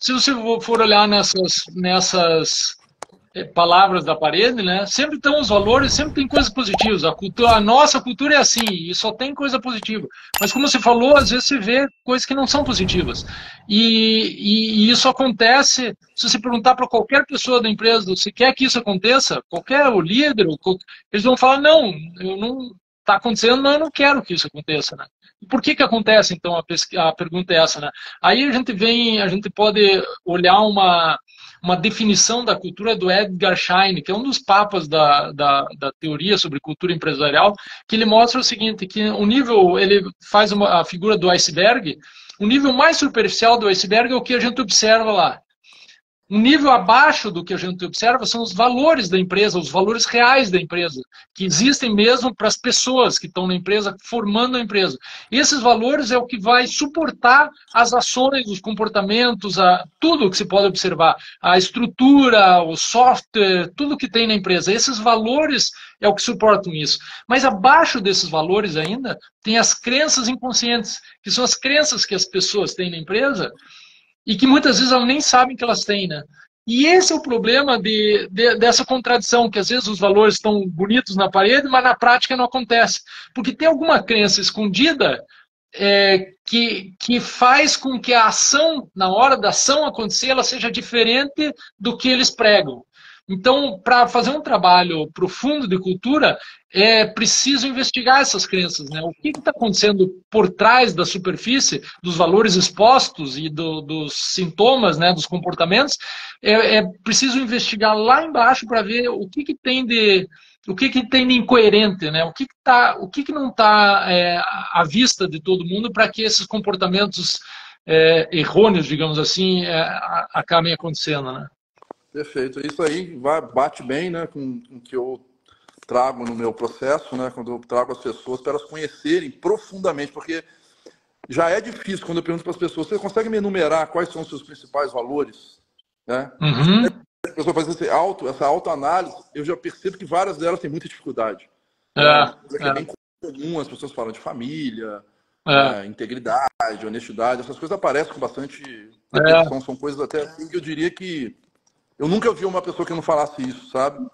se você for olhar nessas palavras da parede, né? Sempre estão os valores, sempre tem coisas positivas. A nossa cultura é assim, e só tem coisa positiva. Mas como você falou, às vezes você vê coisas que não são positivas. E isso acontece, se você perguntar para qualquer pessoa da empresa, você quer que isso aconteça? Qualquer o líder, eles vão falar, não, eu não está acontecendo, mas eu não quero que isso aconteça, né? E por que acontece, então? A pergunta é essa, né? Aí a gente pode olhar uma definição da cultura do Edgar Schein, que é um dos papas da teoria sobre cultura empresarial, que ele mostra o seguinte, que o nível, ele faz a figura do iceberg, o nível mais superficial do iceberg é o que a gente observa lá. Um nível abaixo do que a gente observa são os valores da empresa, os valores reais da empresa, que existem mesmo para as pessoas que estão na empresa, formando a empresa. Esses valores é o que vai suportar as ações, os comportamentos, tudo que se pode observar, a estrutura, o software, tudo que tem na empresa. Esses valores é o que suportam isso. Mas abaixo desses valores ainda, tem as crenças inconscientes, que são as crenças que as pessoas têm na empresa, e que muitas vezes elas nem sabem que elas têm, né? E esse é o problema dessa contradição, que às vezes os valores estão bonitos na parede, mas na prática não acontece. Porque tem alguma crença escondida que faz com que a ação, na hora da ação acontecer, ela seja diferente do que eles pregam. Então, para fazer um trabalho profundo de cultura, é preciso investigar essas crenças, né? O que está acontecendo por trás da superfície, dos valores expostos e dos sintomas, né, dos comportamentos. É preciso investigar lá embaixo para ver o que tem de incoerente, né? O que não está à vista de todo mundo para que esses comportamentos errôneos, digamos assim, acabem acontecendo, né? Perfeito. Isso aí bate bem, né, com o que eu trago no meu processo, né, quando eu trago as pessoas para elas conhecerem profundamente, porque já é difícil quando eu pergunto para as pessoas, você consegue me enumerar quais são os seus principais valores? Né? Uhum. A pessoa faz essa autoanálise, eu já percebo que várias delas têm muita dificuldade. Uma coisa que é bem comum, as pessoas falam de família, integridade, honestidade, essas coisas aparecem com bastante repetição, são coisas até assim que eu diria que eu nunca vi uma pessoa que não falasse isso, sabe?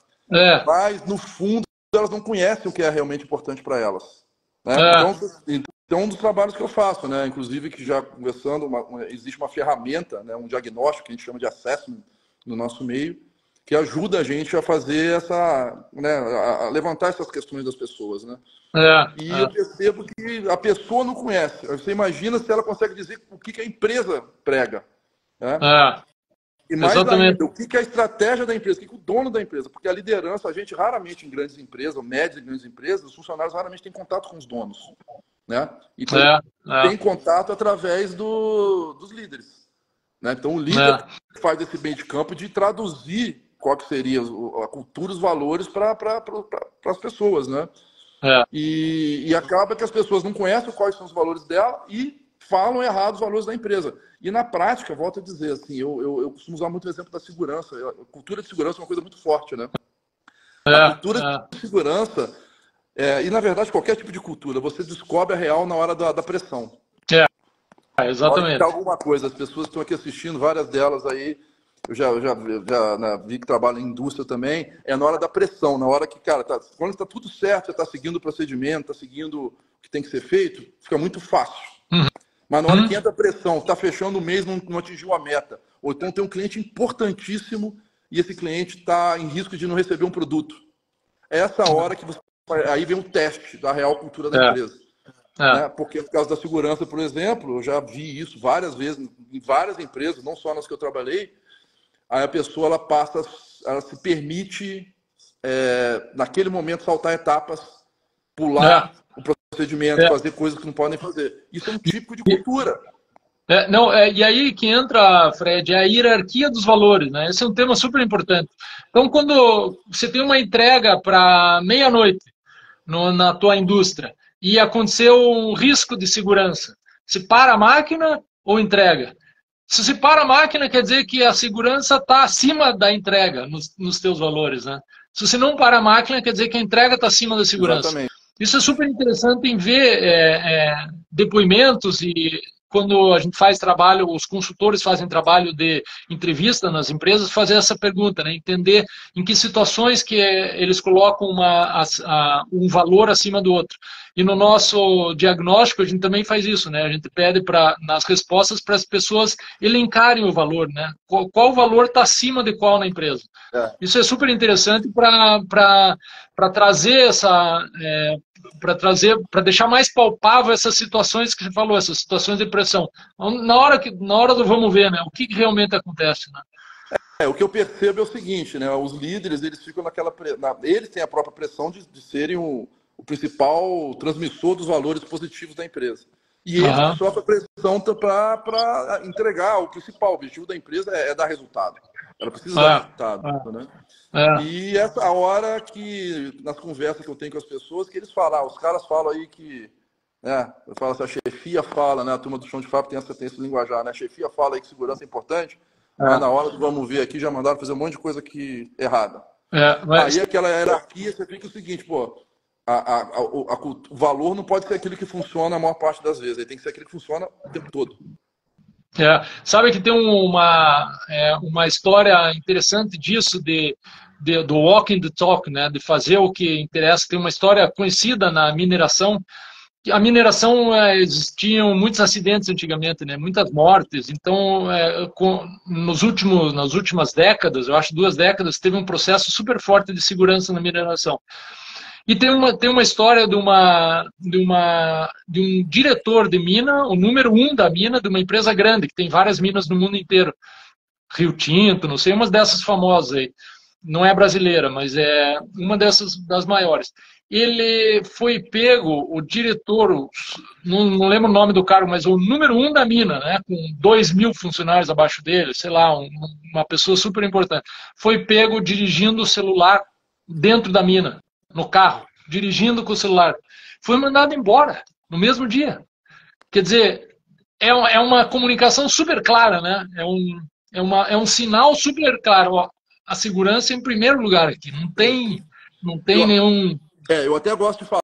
Mas, no fundo, elas não conhecem o que é realmente importante para elas. Né? Então, um dos trabalhos que eu faço, né? Inclusive, que já conversando, existe uma ferramenta, né? Um diagnóstico que a gente chama de assessment no nosso meio, que ajuda a gente a fazer né? A levantar essas questões das pessoas. Né? E eu percebo que a pessoa não conhece. Você imagina se ela consegue dizer o que a empresa prega. Né? E mais ainda, o que é a estratégia da empresa, o que é o dono da empresa? Porque a liderança, a gente raramente em grandes empresas, ou médias e grandes empresas, os funcionários raramente têm contato com os donos. Né? Então, tem contato através dos líderes. Né? Então, o líder faz esse meio de campo de traduzir qual que seria a cultura, os valores para as pessoas. Né? E acaba que as pessoas não conhecem quais são os valores dela e falam errado os valores da empresa. E na prática, volto a dizer, assim, eu costumo usar muito o exemplo da segurança. A cultura de segurança é uma coisa muito forte, né? A cultura de segurança, e na verdade qualquer tipo de cultura, você descobre a real na hora da pressão. Exatamente. Na hora de dar alguma coisa, as pessoas que estão aqui assistindo, várias delas aí, eu já vi que trabalham em indústria também, é na hora da pressão, na hora que, cara, quando está tudo certo, você está seguindo o procedimento, está seguindo o que tem que ser feito, fica muito fácil. Mas na hora que entra a pressão, está fechando o mês, não atingiu a meta. Ou então tem um cliente importantíssimo e esse cliente está em risco de não receber um produto. É essa hora que aí vem o teste da real cultura da empresa. Né? Porque, por causa da segurança, por exemplo, eu já vi isso várias vezes em várias empresas, não só nas que eu trabalhei. Aí a pessoa ela se permite, naquele momento, saltar etapas, pular o procedimento, fazer coisas que não podem fazer. Isso é um típico de cultura. E aí que entra, Fred, é a hierarquia dos valores, né? Esse é um tema super importante. Então, quando você tem uma entrega para meia-noite na tua indústria e aconteceu um risco de segurança, se para a máquina ou entrega? Se você para a máquina, quer dizer que a segurança está acima da entrega nos teus valores, né? Se você não para a máquina, quer dizer que a entrega está acima da segurança. Exatamente. Isso é super interessante em ver depoimentos e quando a gente faz trabalho, os consultores fazem trabalho de entrevista nas empresas, fazer essa pergunta, né? Entender em que situações que eles colocam um valor acima do outro. E no nosso diagnóstico, a gente também faz isso, né? A gente pede nas respostas para as pessoas elencarem o valor, né? Qual valor está acima de qual na empresa. Isso é super interessante para trazer para deixar mais palpável essas situações que você falou, essas situações de pressão. Na hora do vamos ver, né? O que realmente acontece, né? O que eu percebo é o seguinte, né? Os líderes, eles ficam eles têm a própria pressão de serem o principal transmissor dos valores positivos da empresa. E eles que sofrem a pressão para entregar o principal. O objetivo da empresa é dar resultado. Ela precisa dar resultado, né? E essa a hora que, nas conversas que eu tenho com as pessoas, que eles falam, os caras falam aí que, né, eu falo assim, a chefia fala, né, a turma do chão de fábrica tem esse linguajar, né, a chefia fala aí que segurança é importante, mas na hora do vamos ver aqui, já mandaram fazer um monte de coisa errada. Aí aquela hierarquia, você fica o seguinte, pô, o valor não pode ser aquilo que funciona a maior parte das vezes, ele tem que ser aquilo que funciona o tempo todo. Sabe que tem uma história interessante disso, do walking the talk, né? De fazer o que interessa. Tem uma história conhecida na mineração. A mineração, existiam muitos acidentes antigamente, né? Muitas mortes. Então, nas últimas décadas, eu acho 2 décadas, teve um processo super forte de segurança na mineração. E tem uma história de um diretor de mina, o número 1 da mina, de uma empresa grande, que tem várias minas no mundo inteiro. Rio Tinto, não sei, umas dessas famosas aí. Não é brasileira, mas é uma das maiores. Ele foi pego, o diretor, não lembro o nome do cargo, mas o número 1 da mina, né, com 2.000 funcionários abaixo dele, sei lá, uma pessoa super importante, foi pego dirigindo o celular dentro da mina, no carro, dirigindo com o celular. Foi mandado embora no mesmo dia. Quer dizer, é uma comunicação super clara, né? É um sinal super claro. Ó, a segurança em primeiro lugar aqui. Não tem nenhum... Eu até gosto de falar